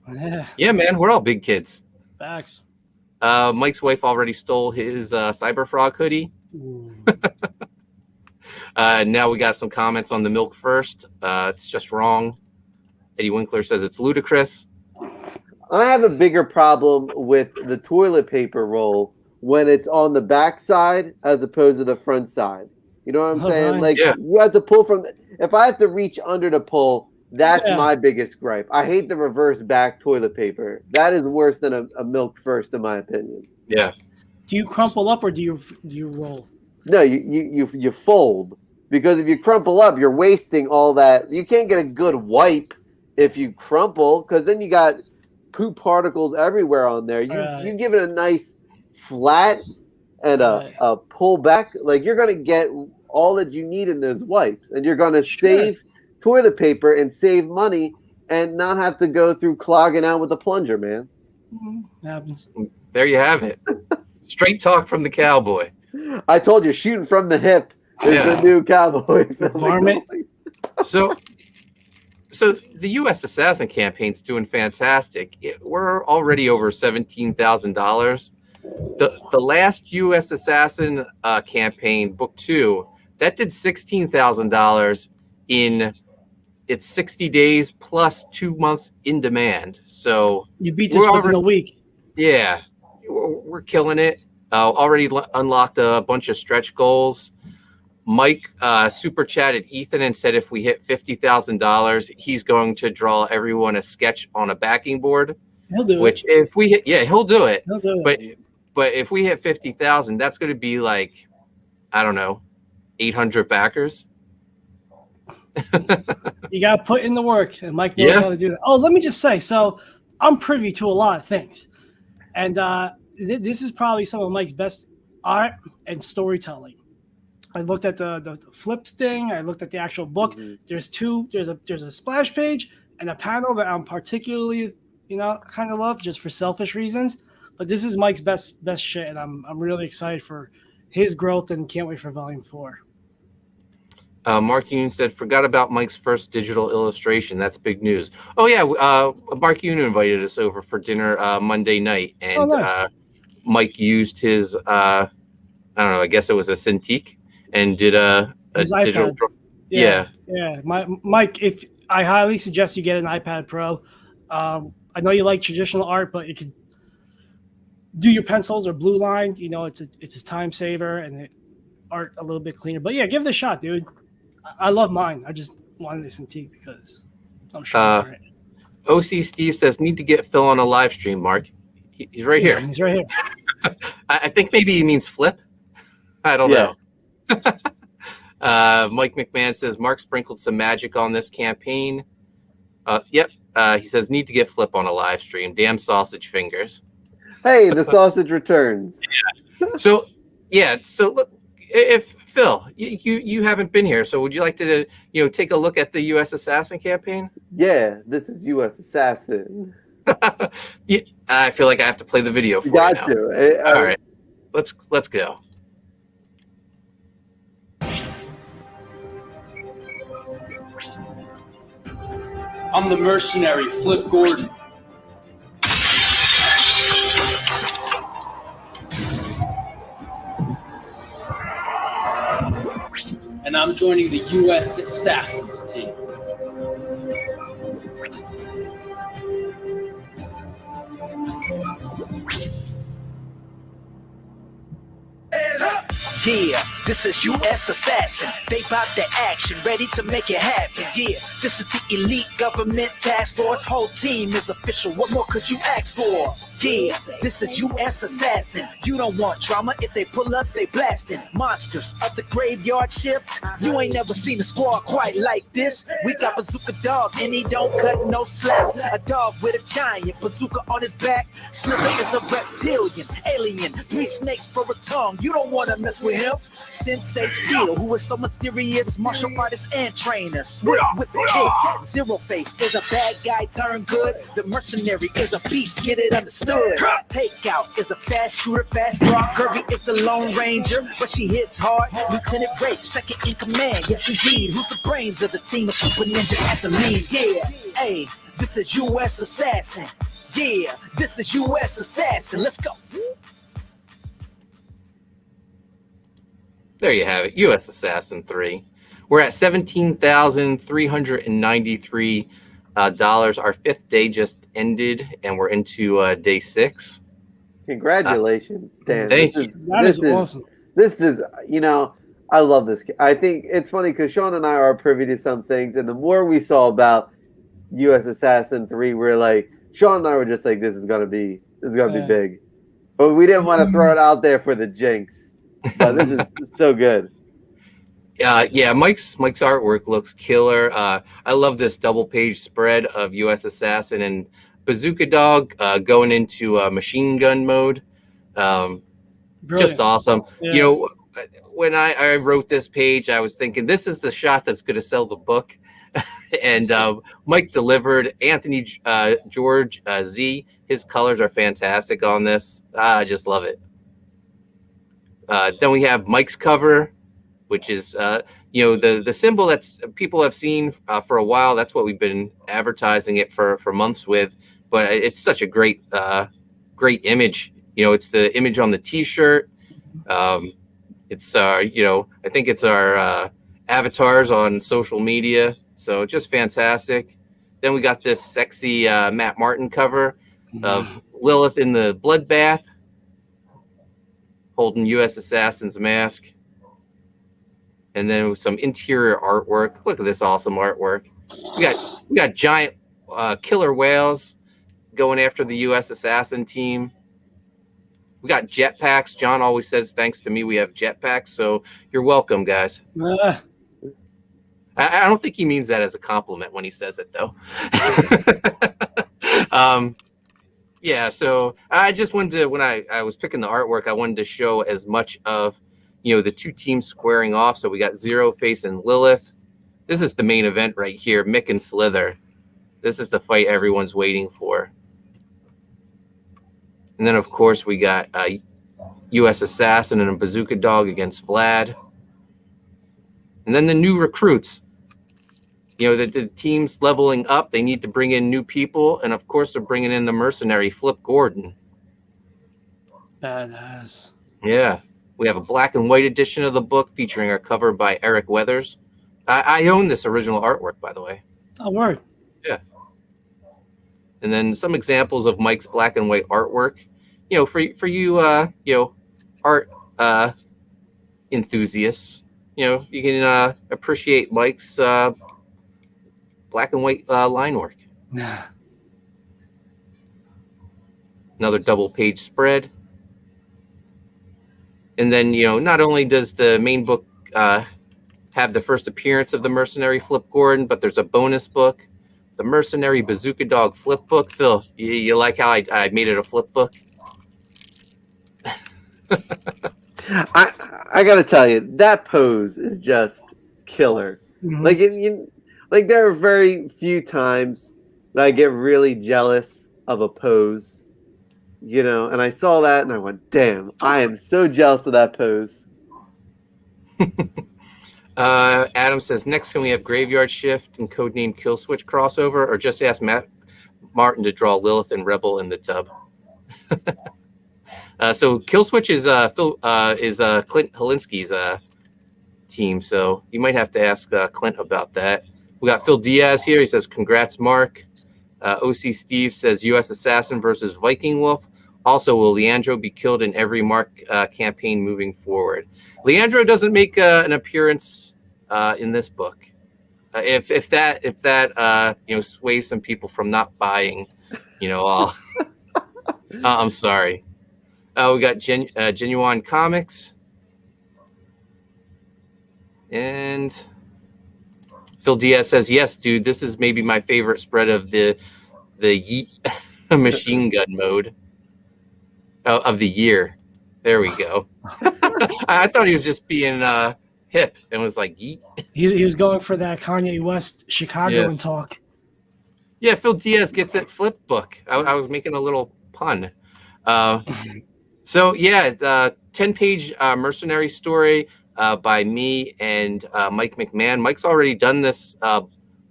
Yeah, man, we're all big kids. Facts. Mike's wife already stole his Cyberfrog hoodie. Now we got some comments on the milk first. It's just wrong. Eddie Winkler says it's ludicrous. I have a bigger problem with the toilet paper roll when it's on the back side as opposed to the front side. You know what I'm saying? Right. Like you have to pull from. If I have to reach under to pull, that's my biggest gripe. I hate the reverse back toilet paper. That is worse than a milk first, in my opinion. Yeah. Do you crumple up or do you roll? No, you fold, because if you crumple up, you're wasting all that. You can't get a good wipe if you crumple, because then you got poop particles everywhere on there. You give it a nice flat and a pullback, like you're gonna get all that you need in those wipes, and you're gonna save toilet paper and save money and not have to go through clogging out with a plunger, man. Happens. There you have it. Straight talk from the cowboy. I told you, shooting from the hip is the new cowboy. So the U.S. Assassin campaign's doing fantastic. We're already over $17,000. The last U.S. Assassin campaign, Book 2, that did $16,000 in its 60 days plus 2 months in demand. So you beat this within a week. Yeah, we're killing it. Already unlocked a bunch of stretch goals. Mike super chatted Ethan and said if we hit $50,000, he's going to draw everyone a sketch on a backing board. He'll do which it. If we hit, he'll do it. He'll do it. But if we hit 50,000, that's going to be like, I don't know, 800 backers. You got to put in the work, and Mike knows how to do that. Oh, let me just say, so I'm privy to a lot of things, and this is probably some of Mike's best art and storytelling. I looked at the flips thing. I looked at the actual book. Mm-hmm. There's a splash page and a panel that I'm particularly, kind of love just for selfish reasons. But this is Mike's best shit, and I'm really excited for his growth and can't wait for Volume 4. Mark Union said, forgot about Mike's first digital illustration. That's big news. Oh, yeah. Mark Union invited us over for dinner Monday night, and nice. Mike used his, I don't know, I guess it was a Cintiq, and did a digital. Yeah. Mike, I highly suggest you get an iPad Pro. I know you like traditional art, but it could do your pencils or blue line. It's a time saver and art a little bit cleaner. But yeah, give it a shot, dude. I love mine. I just wanted this Cintiq because I'm sure. OC Steve says, need to get Phil on a live stream, Mark. He's right here. He's right here. I think maybe he means flip. I don't know. Mike McMahon says, Mark sprinkled some magic on this campaign. Yep. He says, need to get Flip on a live stream. Damn sausage fingers. Hey, the sausage returns. So look, if Phil, you haven't been here, so would you like to take a look at the U.S. Assassin campaign? Yeah, this is U.S. Assassin. Yeah, I feel like I have to play the video for you now. All right, let's go. I'm the mercenary, Flip Gordon. And I'm joining the U.S. Assassins team. Yeah, this is U.S. Assassin. They bout the action, ready to make it happen. Yeah, this is the elite government task force. Whole team is official. What more could you ask for? Yeah, this is U.S. Assassin. You don't want drama. If they pull up, they blasting. Monsters of the graveyard shift. You ain't never seen a squad quite like this. We got Bazooka Dog, and he don't cut no slack. A dog with a giant bazooka on his back. Slither is a reptilian, alien. 3 snakes for a tongue. You don't want to mess with him. Sensei Steel, who is so mysterious, martial artist and trainer. With the kids, Zero Face is a bad guy turned good. The mercenary is a beast, get it understood. Takeout is a fast shooter, fast draw. Kirby is the Lone Ranger, but she hits hard. Lieutenant Rape, second in command. Yes, indeed. Who's the brains of the team? A super ninja at the lead. Yeah, hey, this is U.S. Assassin. Yeah, this is U.S. Assassin. Let's go. There you have it, U.S. Assassin 3. We're at $17,393. Our 5th day just ended, and we're into day 6. Congratulations, Dan. Thank you. This is awesome. This is, I love this. I think it's funny because Sean and I are privy to some things, and the more we saw about U.S. Assassin 3, we're like, Sean and I were just like, this is gonna be big, but we didn't want to throw it out there for the jinx. But this is so good. Yeah, Mike's artwork looks killer. I love this double page spread of U.S. Assassin and Bazooka Dog going into machine gun mode. Brilliant. Just awesome. Yeah. You know, when I wrote this page, I was thinking this is the shot that's going to sell the book. And Mike delivered. Anthony George Z, his colors are fantastic on this. I just love it. Then we have Mike's cover, which is the symbol that's people have seen for a while. That's what we've been advertising it for months with. But it's such a great image. You know, it's the image on the T-shirt. It's I think it's our avatars on social media. So just fantastic. Then we got this sexy Matt Martin cover of Lilith in the bloodbath, holding U.S. Assassin's mask. And then some interior artwork. Look at this awesome artwork. We got giant killer whales going after the U.S. Assassin team. We got jetpacks. John always says, thanks to me, we have jetpacks. So you're welcome, guys. I don't think he means that as a compliment when he says it, though. Yeah, so I just wanted to, when I was picking the artwork, I wanted to show as much of, the two teams squaring off. So we got Zero Face and Lilith. This is the main event right here, Mick and Slither. This is the fight everyone's waiting for. And then, of course, we got U.S. Assassin and a Bazooka Dog against Vlad. And then the new recruits. The team's leveling up. They need to bring in new people. And, of course, they're bringing in the mercenary, Flip Gordon. Badass. Yeah. We have a black and white edition of the book featuring a cover by Eric Weathers. I own this original artwork, by the way. Oh, word. Yeah. And then some examples of Mike's black and white artwork. For you, art enthusiasts, you can appreciate Mike's black and white line work. Another double page spread. And then, not only does the main book have the first appearance of the mercenary Flip Gordon, but there's a bonus book, the Mercenary Bazooka Dog flip book. Phil, you like how I made it a flip book? I gotta tell you, that pose is just killer. Mhm. Like there are very few times that I get really jealous of a pose, and I saw that and I went, damn, I am so jealous of that pose. Adam says, next can we have Graveyard Shift and Codename Killswitch crossover, or just ask Matt Martin to draw Lilith and Rebel in the tub? So Killswitch is Clint Helinski's team, so you might have to ask Clint about that. We got Phil Diaz here. He says, congrats, Mark. OC Steve says, U.S. Assassin versus Viking Wolf. Also, will Leandro be killed in every Mark campaign moving forward? Leandro doesn't make an appearance in this book. If that sways some people from not buying, I'm sorry. We got Genuine Comics. And Phil Diaz says, yes, dude, this is maybe my favorite spread of the Yeet machine gun mode of the year. There we go. I thought he was just being hip and was like, Yeet. He was going for that Kanye West Chicagoan talk. Yeah, Phil Diaz gets it flip book. I was making a little pun. So, 10-page mercenary story by me and Mike McMahon. Mike's already done this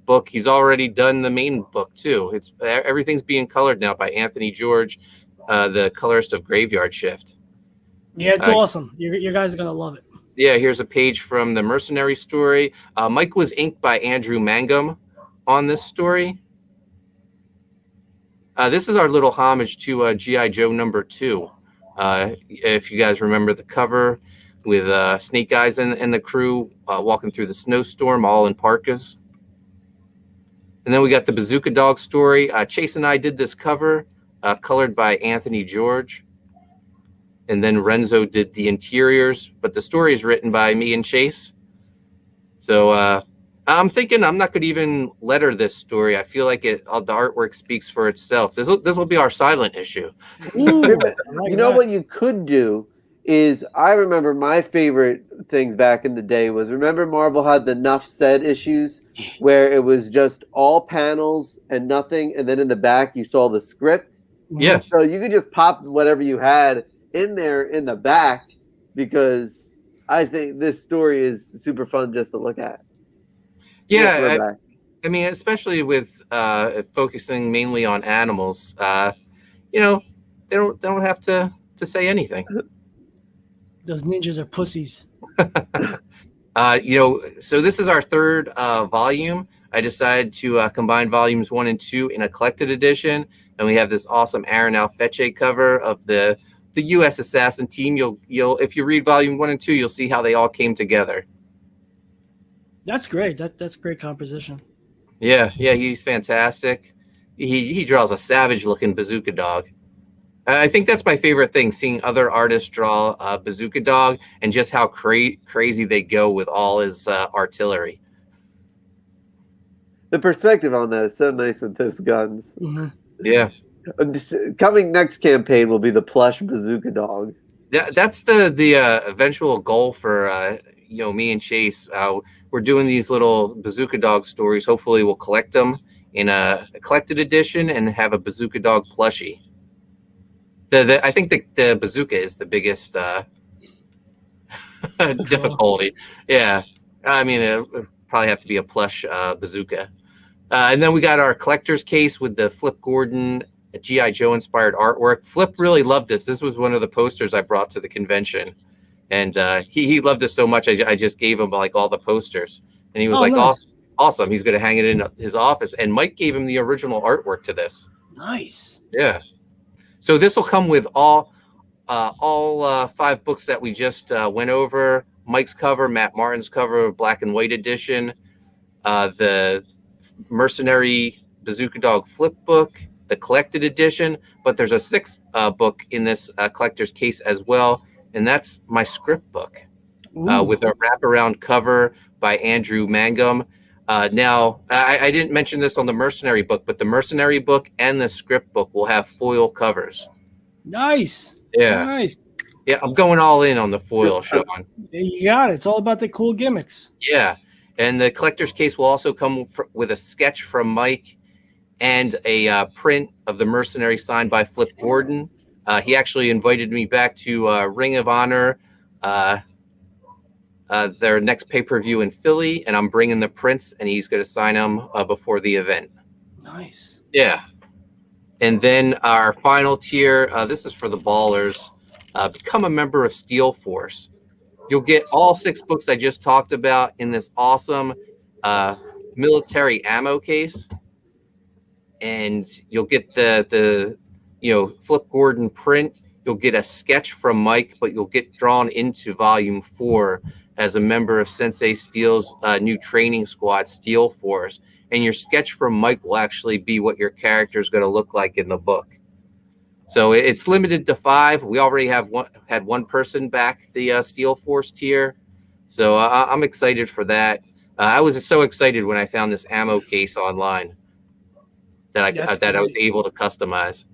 book. He's already done the main book, too. Everything's being colored now by Anthony George, the colorist of Graveyard Shift. Yeah, it's awesome. You guys are going to love it. Yeah, here's a page from the mercenary story. Mike was inked by Andrew Mangum on this story. This is our little homage to G.I. Joe #2. If you guys remember the cover with Snake Eyes and the crew walking through the snowstorm, all in parkas. And then we got the Bazooka Dog story. Chase and I did this cover, colored by Anthony George. And then Renzo did the interiors, but the story is written by me and Chase. So I'm thinking I'm not going to even letter this story. I feel like the artwork speaks for itself. This will be our silent issue. Ooh, What you could do is I remember my favorite things back in the day was, remember Marvel had the Nuff Said issues where it was just all panels and nothing, and then in the back you saw the script. Yeah. So you could just pop whatever you had in there in the back, because I think this story is super fun just to look at. Yeah, I mean, especially with focusing mainly on animals, you know, they don't have to say anything. Those ninjas are pussies. You know, so this is our third volume. I decided to combine volumes 1 and 2 in a collected edition, and we have this awesome Aaron Alfeche cover of the U.S. Assassin team. You'll if you read volume 1 and 2, you'll see how they all came together. That's great. That's great composition. Yeah, he's fantastic. He draws a savage looking Bazooka Dog. I think that's my favorite thing, seeing other artists draw Bazooka Dog and just how crazy they go with all his artillery. The perspective on that is so nice with those guns. Mm-hmm. Yeah. Coming next campaign will be the plush Bazooka Dog. That's the eventual goal for me and Chase. We're doing these little Bazooka Dog stories. Hopefully we'll collect them in a collected edition and have a Bazooka Dog plushie. I think the bazooka is the biggest difficulty. Yeah, I mean, it would probably have to be a plush bazooka. And then we got our collector's case with the Flip Gordon G.I. Joe inspired artwork. Flip really loved this. This was one of the posters I brought to the convention, and he loved it so much. I just gave him like all the posters, and he was nice. awesome. He's going to hang it in his office. And Mike gave him the original artwork to this. Nice. Yeah. So this will come with all 5 books that we just went over. Mike's cover, Matt Martin's cover, black and white edition, the Mercenary Bazooka Dog flip book, the collected edition. But there's a 6th book in this collector's case as well, and that's my script book with a wraparound cover by Andrew Mangum. Now, I didn't mention this on the Mercenary book, but the Mercenary book and the script book will have foil covers. Nice. Yeah. Nice. Yeah, I'm going all in on the foil, Sean. You got it. It's all about the cool gimmicks. Yeah. And the collector's case will also come with a sketch from Mike and a print of the Mercenary signed by Flip Gordon. He actually invited me back to Ring of Honor, their next pay-per-view in Philly, and I'm bringing the prints, and he's going to sign them before the event. Nice. Yeah. And then our final tier, this is for the ballers. Become a member of Steel Force. You'll get all 6 books I just talked about in this awesome military ammo case, and you'll get the Flip Gordon print. You'll get a sketch from Mike, but you'll get drawn into volume 4 as a member of Sensei Steel's new training squad, Steel Force. And your sketch from Mike will actually be what your character is going to look like in the book. So it's limited to 5. We already had one person back the Steel Force tier. So I'm excited for that. I was so excited when I found this ammo case online that I was able to customize.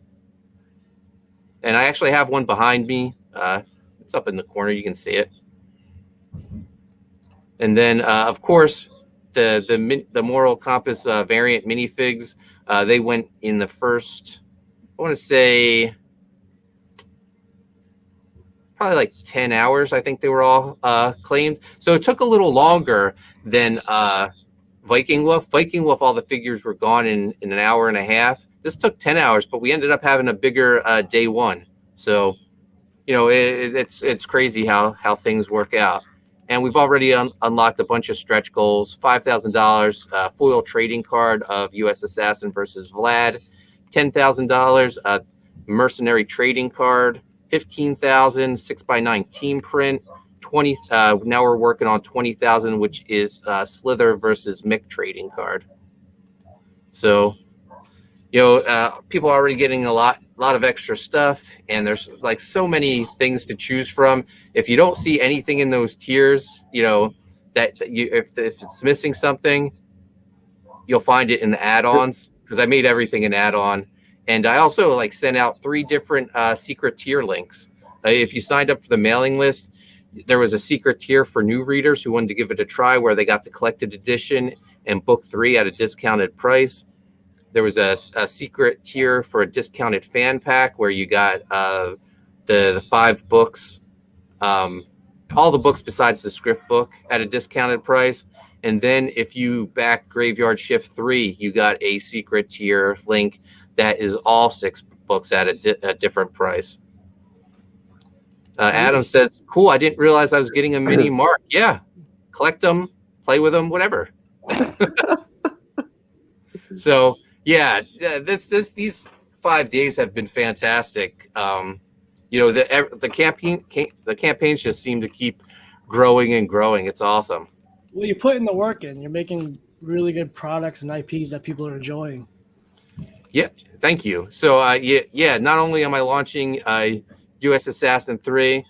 And I actually have one behind me. It's up in the corner. You can see it. And then, of course, the Moral Compass variant minifigs, they went in the first, I want to say, probably like 10 hours. I think they were all claimed. So it took a little longer than Viking Wolf. Viking Wolf, all the figures were gone in an hour and a half. This took 10 hours, but we ended up having a bigger day one. So, it's crazy how things work out. And we've already unlocked a bunch of stretch goals: $5,000 foil trading card of U.S. Assassin versus Vlad, $10,000 mercenary trading card, $15,000 6x9 team print, 20. Now we're working on 20,000, which is Slither versus Mick trading card. So, people are already getting a lot of extra stuff, and there's like so many things to choose from. If you don't see anything in those tiers, if it's missing something, you'll find it in the add-ons, because I made everything an add-on. And I also sent out 3 different secret tier links. If you signed up for the mailing list, there was a secret tier for new readers who wanted to give it a try, where they got the collected edition and book 3 at a discounted price. There was a secret tier for a discounted fan pack where you got the 5 books, all the books besides the script book at a discounted price. And then if you back Graveyard Shift 3, you got a secret tier link that is all 6 books at a different price. Adam says, cool, I didn't realize I was getting a mini Mark. Yeah, collect them, play with them, whatever. So, yeah, these 5 days have been fantastic. The campaigns just seem to keep growing and growing. It's awesome. Well, you're putting the work in. You're making really good products and IPs that people are enjoying. Yeah, thank you. So, not only am I launching U.S. Assassin 3,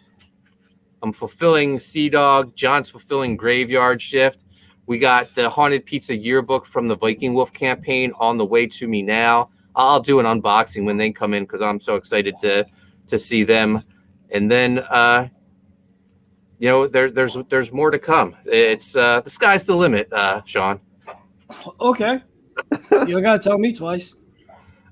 I'm fulfilling Sea Dog. John's fulfilling Graveyard Shift. We got the Haunted Pizza yearbook from the Viking Wolf campaign on the way to me now. I'll do an unboxing when they come in because I'm so excited to see them. And then, there's more to come. It's the sky's the limit, Sean. Okay. You don't gotta tell me twice.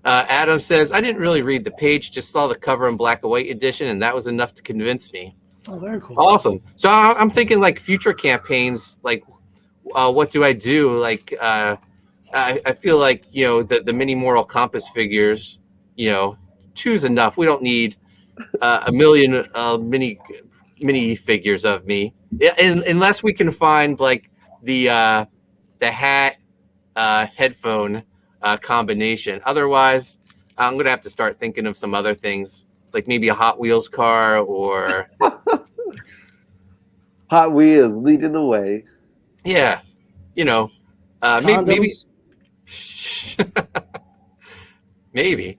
Adam says, I didn't really read the page, just saw the cover in black and white edition, and that was enough to convince me. Oh, very cool. Awesome. So I'm thinking like future campaigns, like what do I do? Like I feel like, the mini Moral Compass figures, 2's enough. We don't need a million mini figures of me, unless we can find like the hat headphone combination. Otherwise, I'm gonna have to start thinking of some other things, like maybe a Hot Wheels car or Hot Wheels leading the way. Yeah, maybe maybe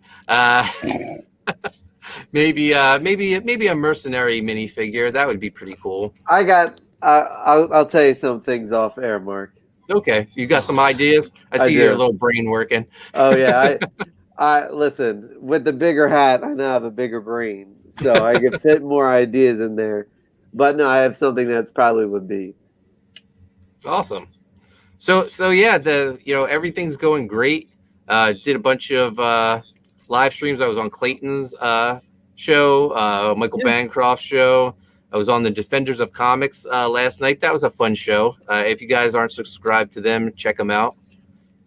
maybe a mercenary minifigure. That would be pretty cool. I'll tell you some things off air, Mark. Okay, you got some ideas? I see your little brain working. Oh yeah, I listen. With the bigger hat, I now have a bigger brain, so I can fit more ideas in there. But no, I have something that probably would be awesome. So yeah, everything's going great. Did a bunch of live streams. I was on Clayton's show, Michael Bancroft's show. I was on the Defenders of Comics last night. That was a fun show. If you guys aren't subscribed to them, check them out.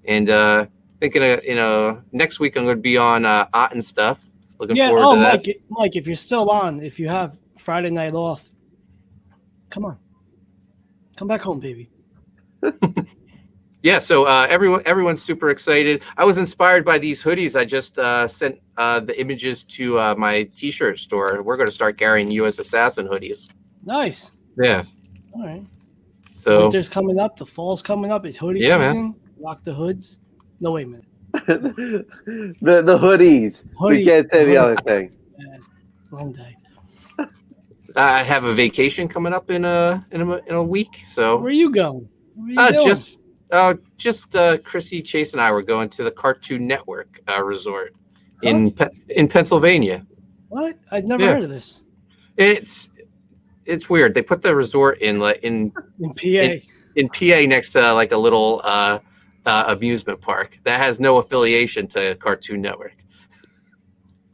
And thinking, next week I'm going to be on Ott and Stuff. Looking forward to that. Mike, if you're still on, if you have Friday night off, come on, come back home, baby. Yeah, so everyone's super excited. I was inspired by these hoodies. I just sent the images to my T-shirt store. We're going to start carrying U.S. Assassin hoodies. Nice. Yeah. All right. So winter's coming up. The fall's coming up. It's hoodie season. Man. Rock the hoods. No, wait a minute. the hoodies. We can't say the other thing. Yeah, long day. I have a vacation coming up in a week. So where are you going? What are you doing? Just Chrissy, Chase, and I were going to the Cartoon Network resort in Pennsylvania. What? I'd never heard of this. It's weird. They put the resort in PA. In PA next to like a little amusement park that has no affiliation to Cartoon Network.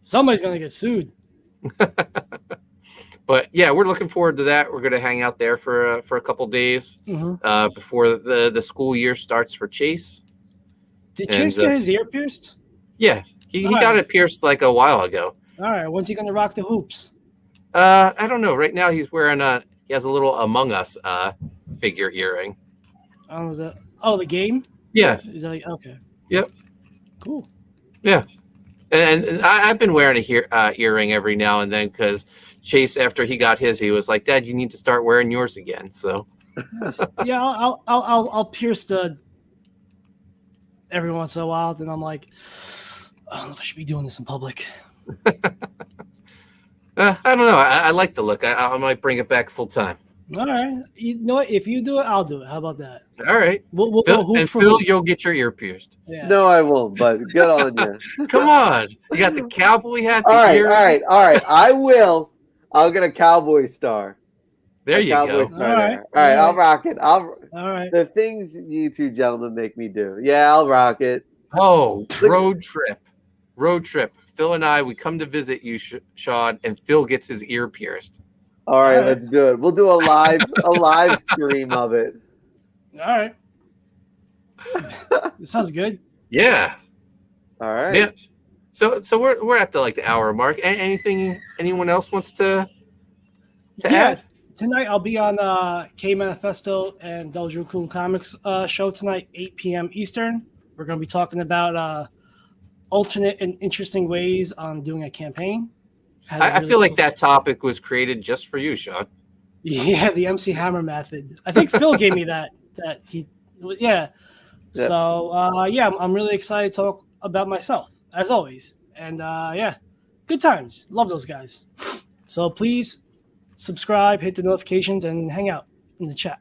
Somebody's gonna get sued. But yeah, we're looking forward to that. We're going to hang out there for a couple days before the school year starts for Chase. Did Chase get his ear pierced? Yeah, he got it pierced like a while ago. All right, when's he going to rock the hoops? I don't know. Right now, he's wearing he has a little Among Us figure earring. Oh, the game? Yeah. Is that like, okay? Yep. Cool. Yeah, and I've been wearing a earring every now and then because Chase, after he got his, he was like, "Dad, you need to start wearing yours again." So, nice. Yeah, I'll pierce the every once in a while. Then I'm like, I don't know if I should be doing this in public. I don't know. I like the look. I might bring it back full time. All right. You know what? If you do it, I'll do it. How about that? All right. We'll Phil, you'll get your ear pierced. Yeah. No, I won't. But good on you. Come on. You got the cowboy hat. All right. I I'll get a cowboy star. There you Cowboy go. star All right. there. All right, I'll rock it. All right. The things you two gentlemen make me do. Yeah, I'll rock it. Oh, road trip. Phil and I, we come to visit you, Sean, and Phil gets his ear pierced. All right, let's do it. We'll do a live stream of it. All right. This sounds good. Yeah. All right. Yeah. So we're at the hour mark. Anything anyone else wants to add? Tonight I'll be on K Manifesto and Dojo Kun Comics show tonight, 8 p.m. Eastern. We're going to be talking about alternate and interesting ways on doing a campaign. I feel like that topic was created just for you, Sean. Yeah, the MC Hammer method. I think Phil gave me that. So I'm really excited to talk about myself as always, and good times. Love those guys. So please subscribe, hit the notifications, and hang out in the chat.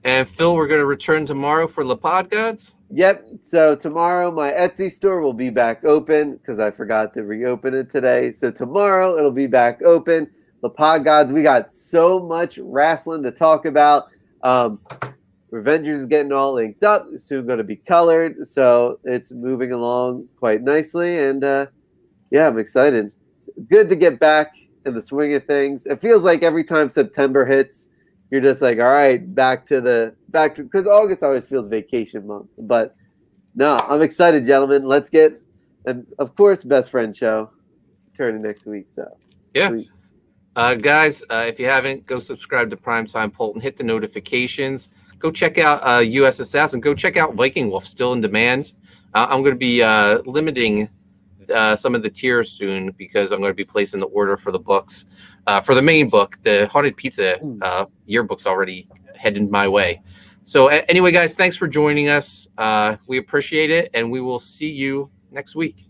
And Phil, we're going to return tomorrow for La Pod Gods. Yep. So tomorrow my Etsy store will be back open because I forgot to reopen it today. So tomorrow it'll be back open. The Pod Gods, we got so much wrestling to talk about. Revengers is getting all linked up. It's soon going to be colored. So it's moving along quite nicely. And I'm excited. Good to get back in the swing of things. It feels like every time September hits, you're just like, all right, back to because August always feels vacation month. But no, I'm excited, gentlemen. Let's get, and of course, Best Friend Show turning next week. So yeah, sweet. Guys, if you haven't, go subscribe to Primetime Polton. Hit the notifications. Go check out U.S. Assassin. Go check out Viking Wolf, still in demand. I'm going to be limiting some of the tiers soon because I'm going to be placing the order for the books. For the main book, the Haunted Pizza yearbook's already headed my way. So anyway, guys, thanks for joining us. We appreciate it, and we will see you next week.